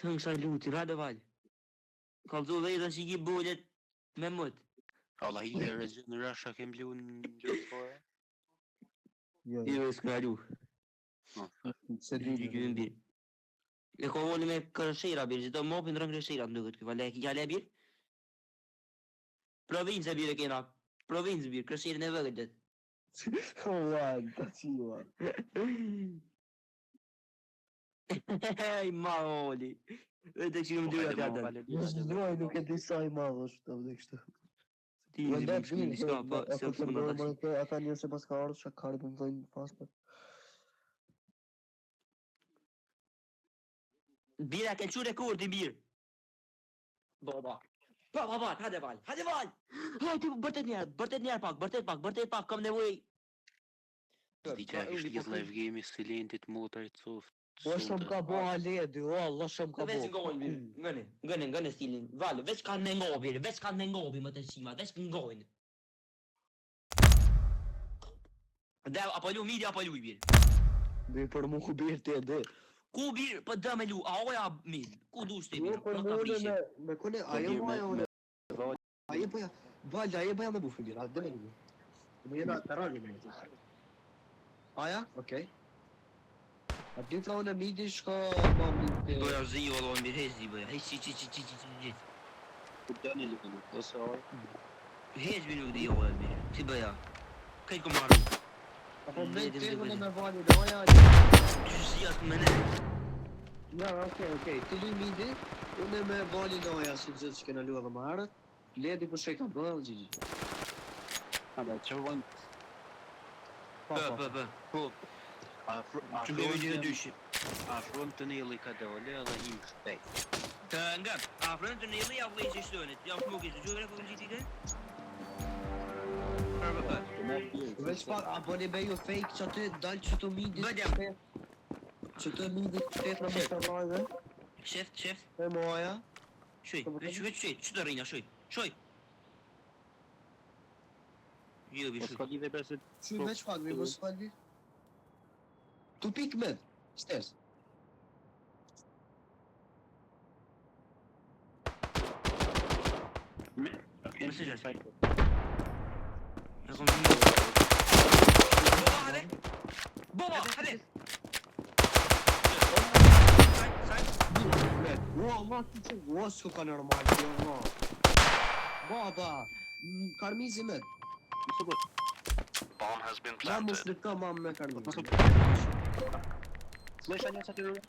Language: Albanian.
Thënë sa luti, rado val. Kalzu dhe i dhe që i bollet me mët. Allah i dhe rezën rasha kem blu në gjërëfore. Jo, s'ka lu. Se di. Bir. E ko voli me kërëshira bir, që të mopin rëng kërëshira të duket, këva le bir. Provincë bir e kena. Provincë bir, kërëshirën e vëgët. Ua, ta qiva. Hej, ma oli. Vete që më dyra të atër. Nuk e di sa i madh është të vdek kështu. Ti i zi shki një s'ka, pa se të më në tash. Ata njërë se pas ka ardhë, shakari të më dhojnë paspër. Bira, ke qure kur ti bir. Baba. Pa, hajde val. Hajde, bërtet njerë pak, kam nevoj. Sti që e kështë gjithë live game i stilentit motorit soft. O shumë ka bo haledi, o Allah shumë ka bo. Veç ngojnë, ngëne stilin. Valë, veç kanë me ngobi, më të qima, veç ngojnë. Dhe, apo lu midi, apo lu i bir. Dhe për mu ku birë ti e dhe. Ku bir, për dë me lu, a oja mid, ku du shte bir, Për nuk mu ka dhe prishe. me kone, ajo mu ajo une. Ajo bëja, valja, ajo bëja me bufë birë, atë dhe me lu. Me jena të rani me një. Aja, okej. A ti ka unë midi shka ma midi. Bëja zi, valo, mir, hez zi bëja, hez qi. Ku të një lukënë, ose orë. Hez bir nuk di oja bir, si bëja. Kajtë ku marru. Apo me të unë me vali dhe aja. Zi atë më ne. Ja, okej. Ti lu midi, unë me vali dhe aja si gjithë që kena lu edhe më arët. Ledi për sheka bërë, gjigji. A da, që vënë? Po. Që bëjmë gjithë dyshi. Afron të njëli ka dole edhe im shpejt. Të nga, afron të njëli ja vlejë që shtënit. Ja shmo kishë, gjore ku më gjithi të? Veç pak, apo ne beju fake që aty dalë që të midit. Bëdja. Që të midit shtet në më të rajve. Sheft. E moja. Shuj, veç, që të rinja, shuj. Jo, bi shuj. S'ka lidhe besit. Shuj veç pak, me mos faldi. Tu pik med, stairs. Mësë gjërë. E kom një. Boba, hade! Ua, ma ti që s'ku ka normal, jo, ma. Baba, karmizi med. Bomb has been Ma planted. mos në ka ma me karmizi. Slesha një sa të rrë.